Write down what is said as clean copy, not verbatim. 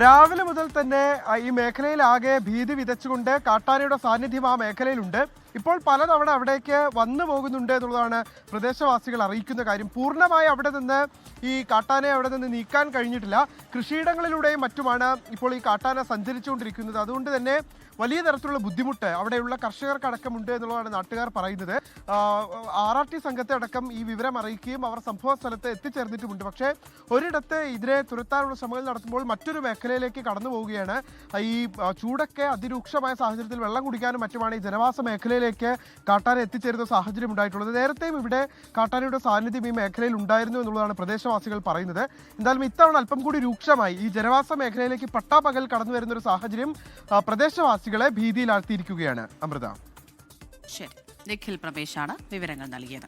രാവിലെ മുതൽ തന്നെ ഈ മേഖലയിലാകെ ഭീതി വിതച്ചുകൊണ്ട് കാട്ടാനയുടെ സാന്നിധ്യം ആ മേഖലയിലുണ്ട്. ഇപ്പോൾ പലതവണ അവിടേക്ക് വന്നു പോകുന്നുണ്ട് എന്നുള്ളതാണ് പ്രദേശവാസികൾ അറിയിക്കുന്ന കാര്യം. പൂർണ്ണമായി അവിടെ നിന്ന് ഈ കാട്ടാനയെ അവിടെ നിന്ന് നീക്കാൻ കഴിഞ്ഞിട്ടില്ല. കൃഷിയിടങ്ങളിലൂടെയും മറ്റുമാണ് ഇപ്പോൾ ഈ കാട്ടാന സഞ്ചരിച്ചുകൊണ്ടിരിക്കുന്നത്. അതുകൊണ്ട് തന്നെ വലിയ തരത്തിലുള്ള ബുദ്ധിമുട്ട് അവിടെയുള്ള കർഷകർക്കടക്കമുണ്ട് എന്നുള്ളതാണ് നാട്ടുകാർ പറയുന്നത്. RRT സംഘത്തെ അടക്കം ഈ വിവരം അറിയിക്കുകയും അവർ സംഭവ സ്ഥലത്ത് എത്തിച്ചേർന്നിട്ടുമുണ്ട്. പക്ഷേ ഒരിടത്ത് ഇതിനെ തുരത്താനുള്ള ശ്രമങ്ങൾ നടത്തുമ്പോൾ മറ്റൊരു മേഖലയിലേക്ക് കടന്നു പോവുകയാണ്. ഈ ചൂടൊക്കെ അതിരൂക്ഷമായ സാഹചര്യത്തിൽ വെള്ളം കുടിക്കാനും മറ്റുമാണ് ഈ ജനവാസ മേഖലയിലേക്ക് കാട്ടാന എത്തിച്ചേരുന്ന സാഹചര്യം ഉണ്ടായിട്ടുള്ളത്. നേരത്തെയും ഇവിടെ കാട്ടാനയുടെ സാന്നിധ്യം ഈ മേഖലയിൽ ഉണ്ടായിരുന്നു എന്നുള്ളതാണ് പ്രദേശവാസികൾ പറയുന്നത്. എന്തായാലും ഇത്തവണ അല്പം കൂടി രൂക്ഷമായി ഈ ജനവാസ മേഖലയിലേക്ക് പട്ടാപകൽ കടന്നു വരുന്ന ഒരു സാഹചര്യം പ്രദേശവാസികളെ ഭീതിയിലാഴ്ത്തിയിരിക്കുകയാണ്. അമൃത. ശരി, നിഖിൽ പ്രവേശാണ് വിവരങ്ങൾ നൽകിയത്.